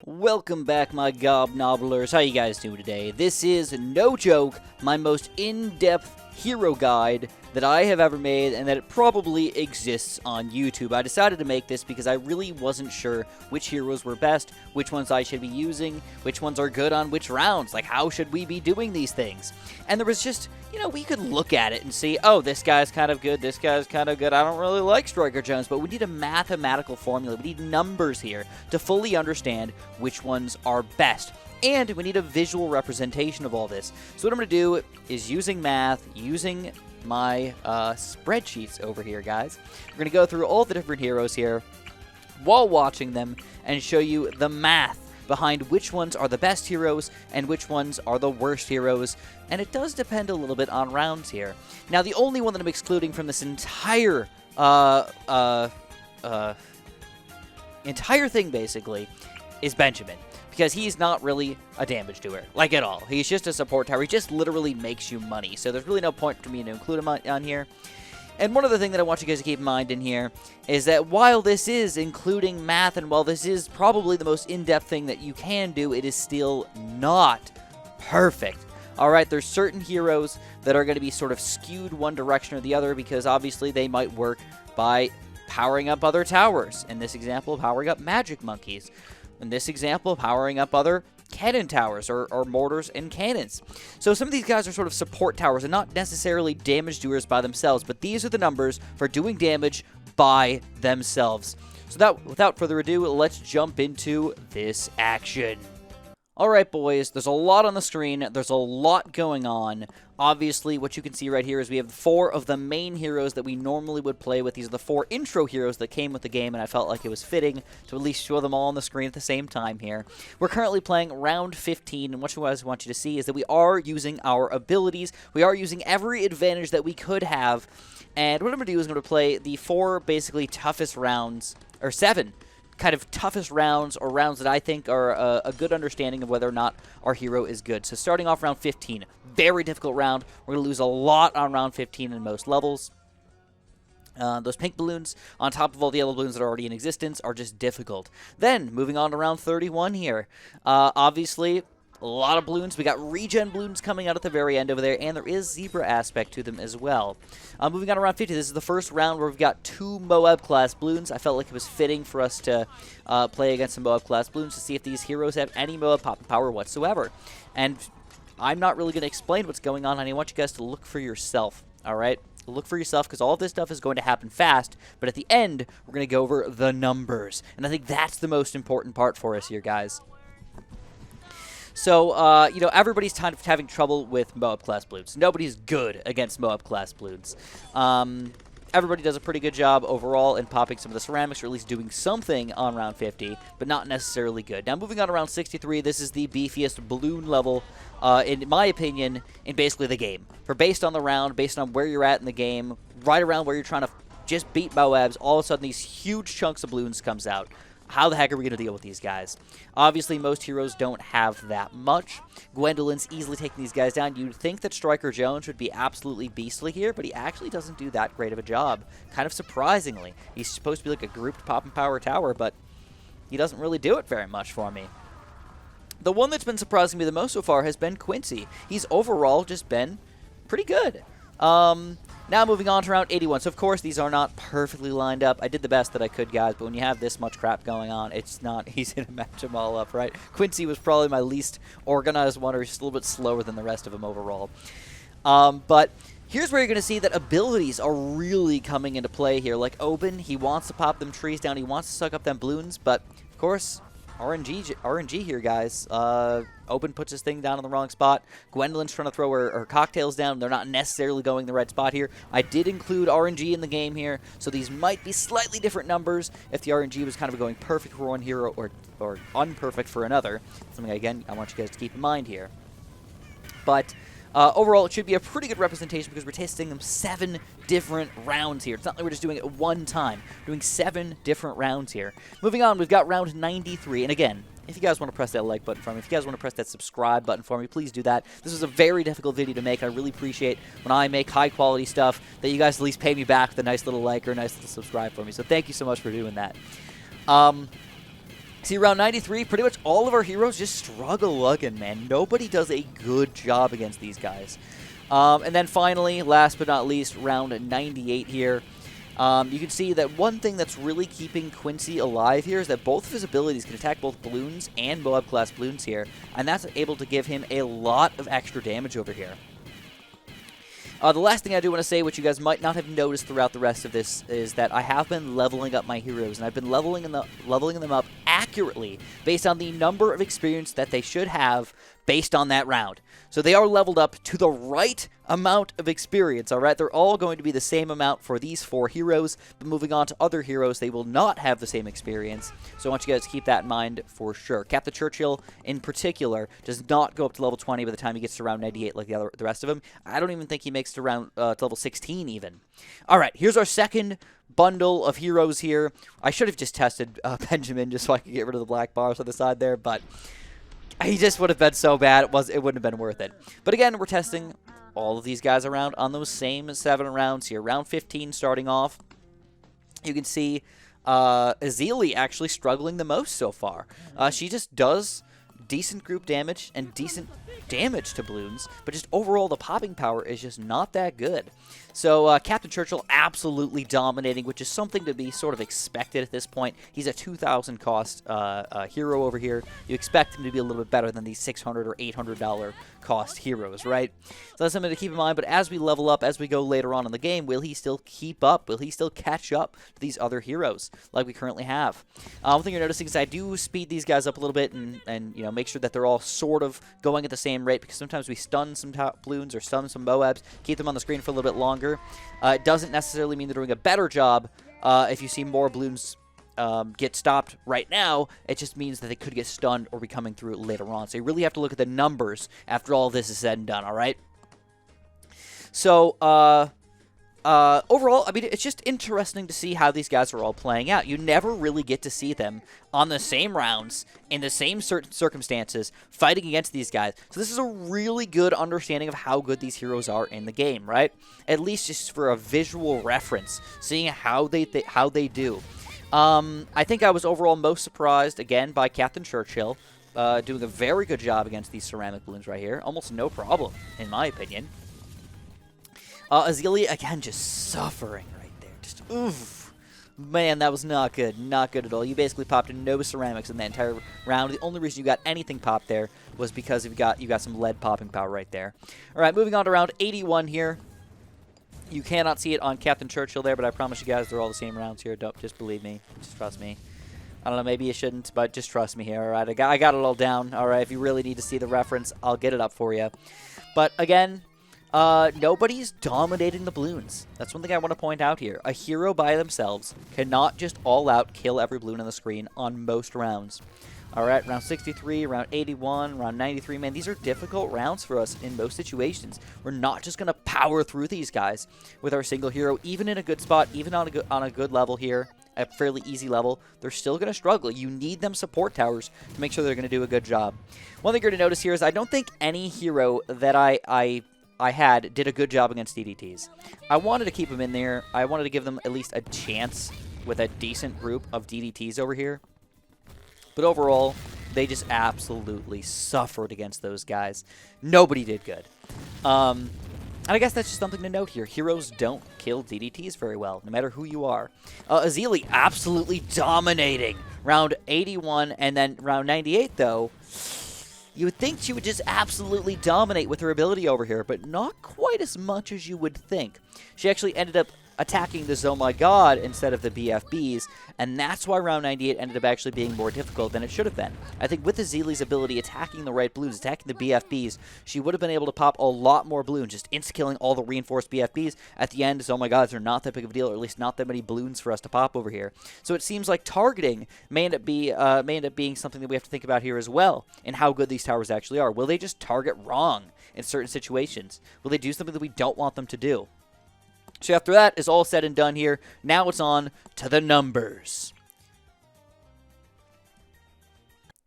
Welcome back, my gobnobblers. How you guys doing today? This is, no joke, my most in-depth hero guide that I have ever made, and that it probably exists on YouTube. I decided to make this because I really wasn't sure which heroes were best, which ones I should be using, which ones are good on which rounds, like how should we be doing these things. And there was just, we could look at it and see, oh, this guy's kind of good, this guy's kind of good, I don't really like Striker Jones, but we need a mathematical formula, we need numbers here to fully understand which ones are best. And we need a visual representation of all this. So what I'm going to do is using math, using my spreadsheets over here, guys. We're going to go through all the different heroes here while watching them and show you the math behind which ones are the best heroes and which ones are the worst heroes. And it does depend a little bit on rounds here. Now, the only one that I'm excluding from this entire thing, basically, is Benjamin. Because he's not really a damage doer, like at all. He's just a support tower. He just literally makes you money. So there's really no point for me to include him on here. And one other thing that I want you guys to keep in mind in here is that while this is including math, and while this is probably the most in-depth thing that you can do, it is still not perfect. Alright, there's certain heroes that are going to be sort of skewed one direction or the other because obviously they might work by powering up other towers. In this example, powering up magic monkeys. In this example, powering up other cannon towers or mortars and cannons. So some of these guys are sort of support towers and not necessarily damage doers by themselves, but these are the numbers for doing damage by themselves. So without further ado, let's jump into this action. Alright, boys, there's a lot on the screen, there's a lot going on. Obviously, what you can see right here is we have 4 of the main heroes that we normally would play with. These are the 4 intro heroes that came with the game, and I felt like it was fitting to at least show them all on the screen at the same time here. We're currently playing round 15, and what I want you to see is that we are using our abilities. We are using every advantage that we could have, and what I'm going to do is I'm going to play the 4 basically toughest rounds, or 7 kind of toughest rounds, or rounds that I think are a good understanding of whether or not our hero is good. So starting off round 15, very difficult round. We're going to lose a lot on round 15 in most levels. Those pink balloons, on top of all the yellow balloons that are already in existence, are just difficult. Then, moving on to round 31 here. Obviously, a lot of balloons. We got regen balloons coming out at the very end over there, and there is zebra aspect to them as well. Moving on to round 50, this is the first round where we've got 2 Moab-class balloons. I felt like it was fitting for us to play against some Moab-class balloons to see if these heroes have any Moab power whatsoever. And I'm not really going to explain what's going on, and I want you guys to look for yourself, alright? Look for yourself, because all of this stuff is going to happen fast, but at the end, we're going to go over the numbers. And I think that's the most important part for us here, guys. So, everybody's kind of having trouble with Moab-class balloons. Nobody's good against Moab-class balloons. Everybody does a pretty good job overall in popping some of the ceramics, or at least doing something on round 50, but not necessarily good. Now, moving on to round 63, this is the beefiest balloon level, in my opinion, in basically the game. For based on the round, based on where you're at in the game, right around where you're trying to just beat Moabs, all of a sudden these huge chunks of balloons comes out. How the heck are we going to deal with these guys? Obviously, most heroes don't have that much. Gwendolyn's easily taking these guys down. You'd think that Striker Jones would be absolutely beastly here, but he actually doesn't do that great of a job. Kind of surprisingly. He's supposed to be like a grouped pop and power tower, but he doesn't really do it very much for me. The one that's been surprising me the most so far has been Quincy. He's overall just been pretty good. Now moving on to round 81. So, of course, these are not perfectly lined up. I did the best that I could, guys, but when you have this much crap going on, it's not easy to match them all up, right? Quincy was probably my least organized one, or just a little bit slower than the rest of them overall. But here's where you're going to see that abilities are really coming into play here. Like Oben, he wants to pop them trees down. He wants to suck up them balloons, but, of course, RNG here, guys. Open puts his thing down in the wrong spot. Gwendolyn's trying to throw her cocktails down. They're not necessarily going the right spot here. I did include RNG in the game here, so these might be slightly different numbers if the RNG was kind of going perfect for one hero or unperfect for another. Something, again, I want you guys to keep in mind here. But overall, it should be a pretty good representation because we're testing them 7 different rounds here. It's not like we're just doing it one time. We're doing 7 different rounds here. Moving on, we've got round 93. And again, if you guys want to press that like button for me, if you guys want to press that subscribe button for me, please do that. This was a very difficult video to make. I really appreciate when I make high-quality stuff that you guys at least pay me back with a nice little like or a nice little subscribe for me. So thank you so much for doing that. See, round 93, pretty much all of our heroes just struggle again, man. Nobody does a good job against these guys. And then finally, last but not least, round 98 here. You can see that one thing that's really keeping Quincy alive here is that both of his abilities can attack both balloons and Moab-class balloons here, and that's able to give him a lot of extra damage over here. The last thing I do want to say, which you guys might not have noticed throughout the rest of this, is that I have been leveling up my heroes, and I've been leveling them up accurately based on the number of experience that they should have based on that round. So they are leveled up to the right amount of experience, all right? They're all going to be the same amount for these 4 heroes, but moving on to other heroes, they will not have the same experience. So I want you guys to keep that in mind for sure. Captain Churchill, in particular, does not go up to level 20 by the time he gets to round 98 like the rest of them. I don't even think he makes it to level 16 even. All right, here's our second bundle of heroes here. I should have just tested Benjamin just so I could get rid of the black bars on the side there, but he just would have been so bad, it wouldn't have been worth it. But again, we're testing all of these guys around on those same 7 rounds here. Round 15 starting off. You can see Azili actually struggling the most so far. She just does decent group damage and decent damage to balloons, but just overall the popping power is just not that good. So Captain Churchill absolutely dominating, which is something to be sort of expected at this point. He's a 2,000 cost hero over here. You expect him to be a little bit better than these $600 or $800 cost heroes, right? So that's something to keep in mind, but as we level up, as we go later on in the game, will he still keep up? Will he still catch up to these other heroes like we currently have? One thing you're noticing is I do speed these guys up a little bit and you know, make sure that they're all sort of going at the same rate, because sometimes we stun some top balloons or stun some Moabs, keep them on the screen for a little bit longer. It doesn't necessarily mean they're doing a better job if you see more balloons get stopped right now. It just means that they could get stunned or be coming through later on. So you really have to look at the numbers after all this is said and done, all right? So, overall, I mean, it's just interesting to see how these guys are all playing out. You never really get to see them on the same rounds, in the same certain circumstances, fighting against these guys. So this is a really good understanding of how good these heroes are in the game, right? At least just for a visual reference, seeing how they do. I think I was overall most surprised, again, by Captain Churchill, doing a very good job against these ceramic balloons right here. Almost no problem, in my opinion. Azili, again, just suffering right there. Just, oof. Man, that was not good. Not good at all. You basically popped no ceramics in that entire round. The only reason you got anything popped there was because you got some lead popping power right there. All right, moving on to round 81 here. You cannot see it on Captain Churchill there, but I promise you guys they're all the same rounds here. Don't just believe me. Just trust me. I don't know, maybe you shouldn't, but just trust me here, all right? I got it all down, all right? If you really need to see the reference, I'll get it up for you. But again, nobody's dominating the balloons. That's one thing I want to point out here. A hero by themselves cannot just all-out kill every balloon on the screen on most rounds. All right, round 63, round 81, round 93, man, these are difficult rounds for us in most situations. We're not just going to power through these guys with our single hero, even in a good spot, even on a good level here, a fairly easy level. They're still going to struggle. You need them support towers to make sure they're going to do a good job. One thing you're going to notice here is I don't think any hero that I had did a good job against DDTs. I wanted to keep them in there. I wanted to give them at least a chance with a decent group of DDTs over here. But overall, they just absolutely suffered against those guys. Nobody did good. And I guess that's just something to note here. Heroes don't kill DDTs very well, no matter who you are. Azili absolutely dominating round 81, and then round 98, though. You would think she would just absolutely dominate with her ability over here, but not quite as much as you would think. She actually ended up attacking the Oh My God instead of the BFBs, and that's why round 98 ended up actually being more difficult than it should have been. I think with Azili's ability attacking the right balloons, attacking the BFBs, she would have been able to pop a lot more balloons, just insta-killing all the reinforced BFBs. At the end, Oh My Gods are not that big of a deal, or at least not that many balloons for us to pop over here. So it seems like targeting may end up being something that we have to think about here as well, and how good these towers actually are. Will they just target wrong in certain situations? Will they do something that we don't want them to do? So after that is all said and done here, now it's on to the numbers.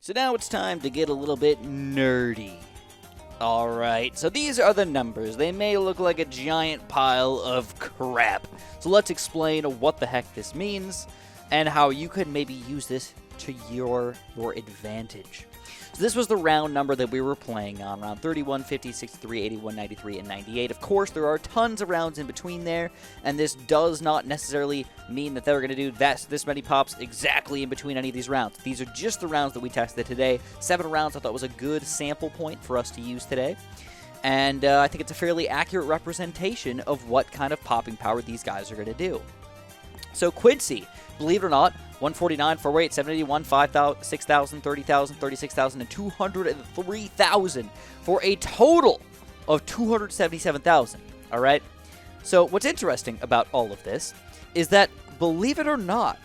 So now it's time to get a little bit nerdy. Alright, so these are the numbers. They may look like a giant pile of crap. So let's explain what the heck this means, and how you could maybe use this to your advantage. So this was the round number that we were playing on, round 31, 50, 63, 81, 93, and 98. Of course, there are tons of rounds in between there, and this does not necessarily mean that they're going to do this many pops exactly in between any of these rounds. These are just the rounds that we tested today. 7 rounds I thought was a good sample point for us to use today. And I think it's a fairly accurate representation of what kind of popping power these guys are going to do. So Quincy, believe it or not, 149, 408, 781, 5,000, 6,000, 30,000, 36,000, and 203,000 for a total of 277,000. All right? So what's interesting about all of this is that, believe it or not,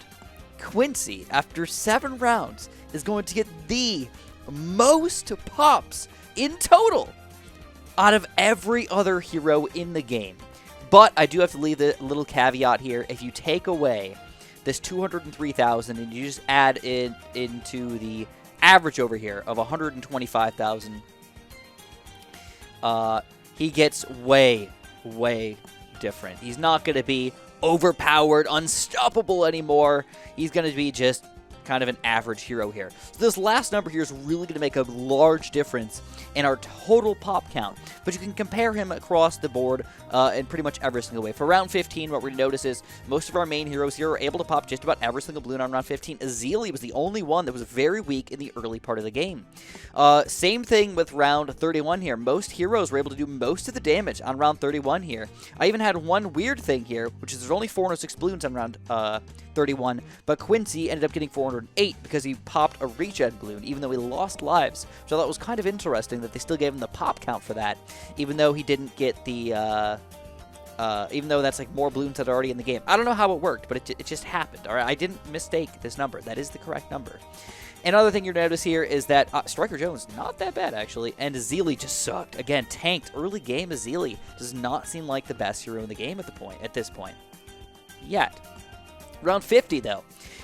Quincy, after 7 rounds, is going to get the most pops in total out of every other hero in the game. But I do have to leave a little caveat here. If you take away this 203,000 and you just add it into the average over here of 125,000, he gets way, way different. He's not going to be overpowered, unstoppable anymore. He's going to be just kind of an average hero here. So this last number here is really going to make a large difference in our total pop count. But you can compare him across the board in pretty much every single way. For round 15, what we're going to notice is most of our main heroes here are able to pop just about every single balloon on round 15. Azili was the only one that was very weak in the early part of the game. Same thing with round 31 here. Most heroes were able to do most of the damage on round 31 here. I even had one weird thing here, which is there's only 406 balloons on round 31, but Quincy ended up getting 408 because he popped a regen balloon, even though he lost lives. So I thought it was kind of interesting that they still gave him the pop count for that, even though he didn't get the, even though that's like more balloons that are already in the game. I don't know how it worked, but it just happened. All right, I didn't mistake this number. That is the correct number. Another thing you'll notice here is that Striker Jones, not that bad actually, and Azili just sucked. Again, tanked. Early game Azili does not seem like the best hero in the game at this point. Yet. Round 50, though,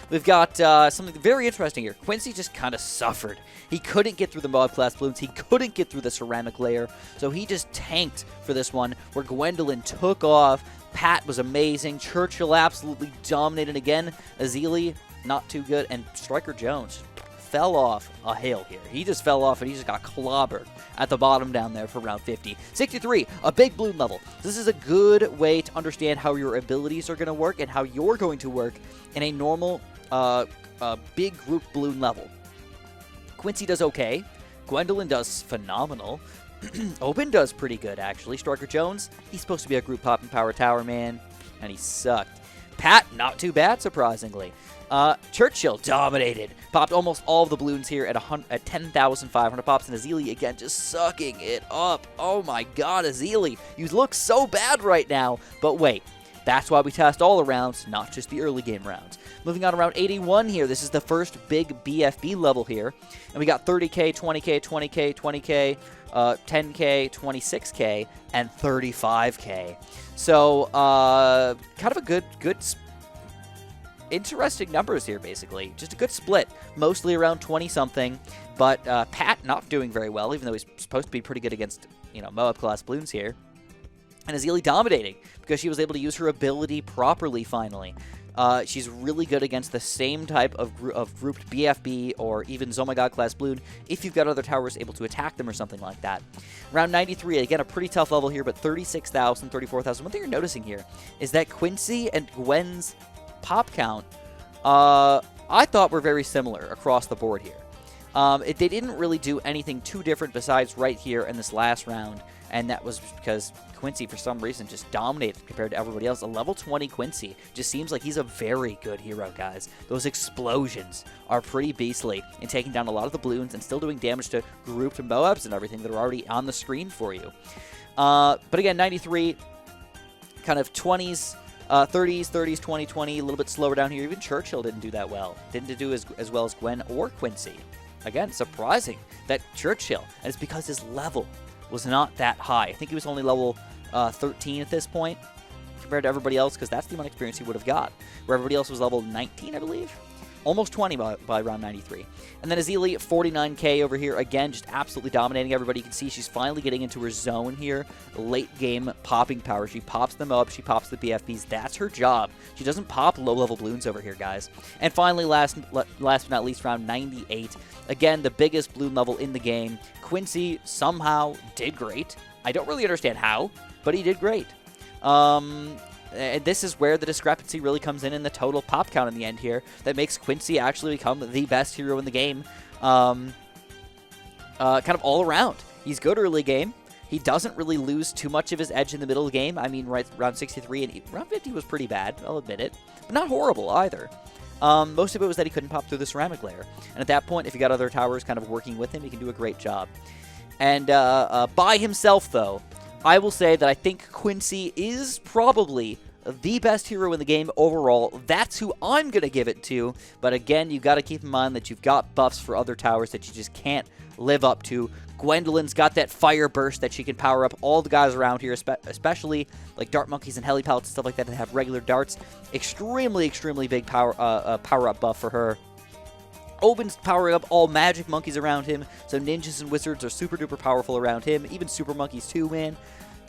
we've got something very interesting here. Quincy just kind of suffered. He couldn't get through the Mob class balloons. He couldn't get through the ceramic layer, so he just tanked for this one, where Gwendolyn took off. Pat was amazing. Churchill absolutely dominated again. Azili, not too good. And Striker Jones fell off a hill here. He just fell off, and he just got clobbered at the bottom down there for round 50. 63, a big balloon level. This is a good way to understand how your abilities are going to work and how you're going to work in a normal big group balloon level. Quincy does okay. Gwendolyn does phenomenal. Open does pretty good, actually. Striker Jones, he's supposed to be a group popping power tower man, and he sucked. Pat, not too bad, surprisingly. Churchill dominated. Popped almost all of the balloons here at 10,500 pops. And Azili, again, just sucking it up. Oh my god, Azili. You look so bad right now. But wait, that's why we test all the rounds, not just the early game rounds. Moving on to round 81 here. This is the first big BFB level here. And we got 30K, 20K, 20K, 20K, 10K, 26K, and 35K. So, kind of a good interesting numbers here, basically. Just a good split. Mostly around 20-something. But Pat not doing very well, even though he's supposed to be pretty good against, Moab class balloons here. And Azili dominating because she was able to use her ability properly, finally. She's really good against the same type of grouped BFB or even Zomagog class balloon if you've got other towers able to attack them or something like that. Round 93, again, a pretty tough level here, but 36,000, 34,000. One thing you're noticing here is that Quincy and Gwen's pop count, I thought were very similar across the board here. They didn't really do anything too different besides right here in this last round, and that was because Quincy, for some reason, just dominated compared to everybody else. A level 20 Quincy just seems like he's a very good hero, guys. Those explosions are pretty beastly in taking down a lot of the balloons and still doing damage to grouped Moabs and everything that are already on the screen for you. But again, 93, kind of 20s, 30s, 20, 20, a little bit slower down here. Even Churchill didn't do that well. Didn't do as well as Gwen or Quincy. Again, surprising that Churchill, and it's because his level was not that high. I think he was only level 13 at this point compared to everybody else, because that's the amount of experience he would have got, where everybody else was level 19, I believe. almost 20 by round 93. And then Azili, 49k over here. Again, just absolutely dominating everybody. You can see she's finally getting into her zone here. Late game popping power. She pops them up. She pops the BFBs. That's her job. She doesn't pop low-level balloons over here, guys. And finally, last but not least, round 98. Again, the biggest balloon level in the game. Quincy somehow did great. I don't really understand how, but he did great. And this is where the discrepancy really comes in the total pop count in the end here that makes Quincy actually become the best hero in the game kind of all around. He's good early game. He doesn't really lose too much of his edge in the middle of the game. I mean, right round 63 and round 50 was pretty bad, I'll admit it, but not horrible either. Most of it was that he couldn't pop through the ceramic layer. And at that point, if you got other towers kind of working with him, he can do a great job. And by himself, though, I will say that I think Quincy is probably the best hero in the game overall. That's who I'm going to give it to. But again, you've got to keep in mind that you've got buffs for other towers that you just can't live up to. Gwendolyn's got that fire burst that she can power up all the guys around here, especially like dart monkeys and heli pellets and stuff like that that have regular darts. Extremely, extremely big power-up buff for her. Oben's powering up all magic monkeys around him, so ninjas and wizards are super duper powerful around him. Even super monkeys too, man.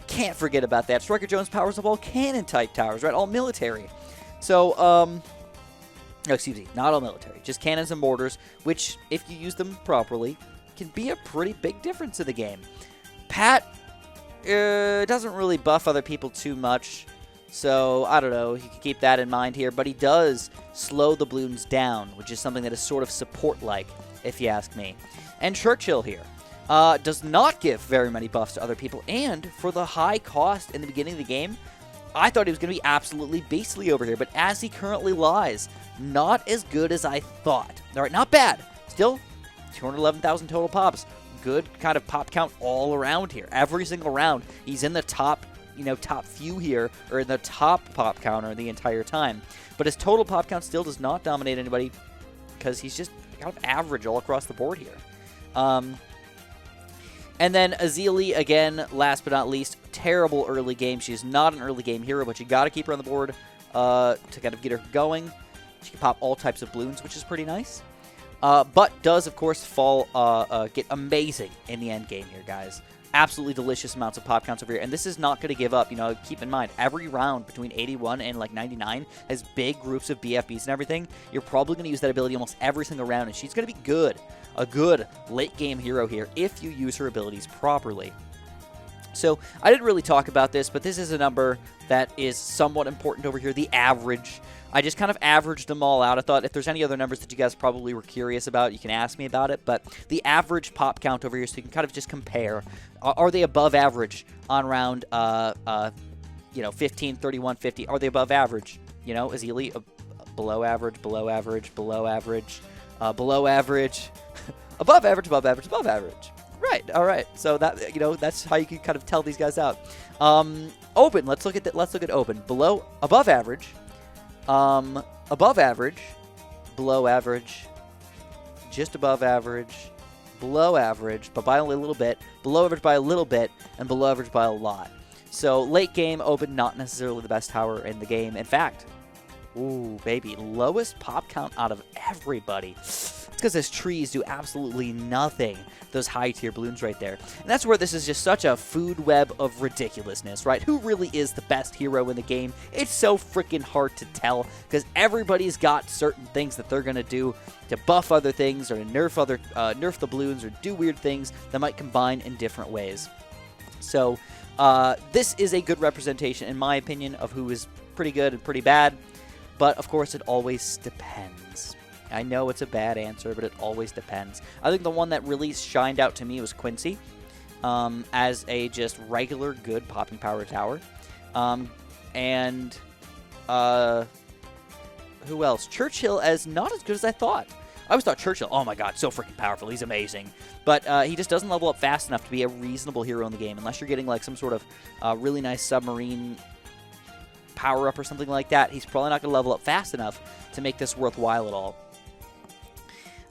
Can't forget about that. Striker Jones powers up all cannon type towers, right? All military. So, no, excuse me, not all military. Just cannons and mortars, which, if you use them properly, can be a pretty big difference in the game. Pat doesn't really buff other people too much. So, I don't know, you can keep that in mind here. But he does slow the balloons down, which is something that is sort of support-like, if you ask me. And Churchill here does not give very many buffs to other people. And for the high cost in the beginning of the game, I thought he was going to be absolutely beastly over here. But as he currently lies, not as good as I thought. All right, not bad. Still, 211,000 total pops. Good kind of pop count all around here. Every single round, he's in the top few here, or in the top pop counter the entire time. But his total pop count still does not dominate anybody because he's just kind of average all across the board here. And then Azili, again, last but not least, terrible early game. She's not an early game hero, but you got to keep her on the board to kind of get her going. She can pop all types of balloons, which is pretty nice. But does, of course, get amazing in the end game here, guys. Absolutely delicious amounts of pop counts over here. And this is not going to give up. You know, keep in mind, every round between 81 and like 99 has big groups of BFBs and everything. You're probably going to use that ability almost every single round, and she's going to be good. A good late game hero here if you use her abilities properly. So I didn't really talk about this, but this is a number that is somewhat important over here, the average. I just kind of averaged them all out. I thought if there's any other numbers that you guys probably were curious about, you can ask me about it. But the average pop count over here, so you can kind of just compare. Are they above average on round, 15, 31, 50? Are they above average? You know, is Elite below average, below average, below average, below average, above average, above average, above average? Right. All right. So that that's how you can kind of tell these guys out. Open. Let's look at that. Let's look at open. Above average. Above average, below average, just above average, below average, but by only a little bit, below average by a little bit, and below average by a lot. So late game, open, not necessarily the best tower in the game. In fact, ooh, baby, lowest pop count out of everybody. It's because those trees do absolutely nothing. Those high-tier balloons right there. And that's where this is just such a food web of ridiculousness, right? Who really is the best hero in the game? It's so freaking hard to tell because everybody's got certain things that they're going to do to buff other things or to nerf the balloons or do weird things that might combine in different ways. So this is a good representation, in my opinion, of who is pretty good and pretty bad. But, of course, it always depends. I know it's a bad answer, but it always depends. I think the one that really shined out to me was Quincy as a just regular good popping power tower. And who else? Churchill as not as good as I thought. I always thought Churchill, oh my god, so freaking powerful. He's amazing. But he just doesn't level up fast enough to be a reasonable hero in the game unless you're getting like some sort of really nice submarine power-up or something like that. He's probably not going to level up fast enough to make this worthwhile at all.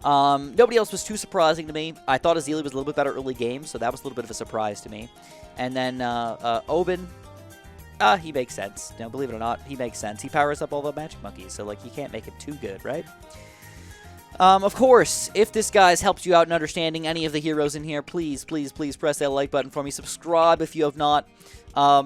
Nobody else was too surprising to me. I thought Azili was a little bit better early game, so that was a little bit of a surprise to me. And then Oben, he makes sense. Believe it or not, he makes sense. He powers up all the magic monkeys, so like you can't make it too good, right? Of course, if this guy's helped you out in understanding any of the heroes in here, please, please, please press that like button for me. Subscribe if you have not.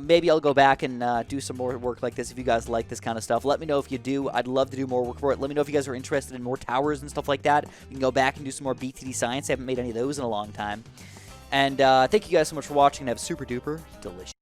Maybe I'll go back and do some more work like this if you guys like this kind of stuff. Let me know if you do. I'd love to do more work for it. Let me know if you guys are interested in more towers and stuff like that. We can go back and do some more BTD science. I haven't made any of those in a long time. And thank you guys so much for watching, and have a super duper delicious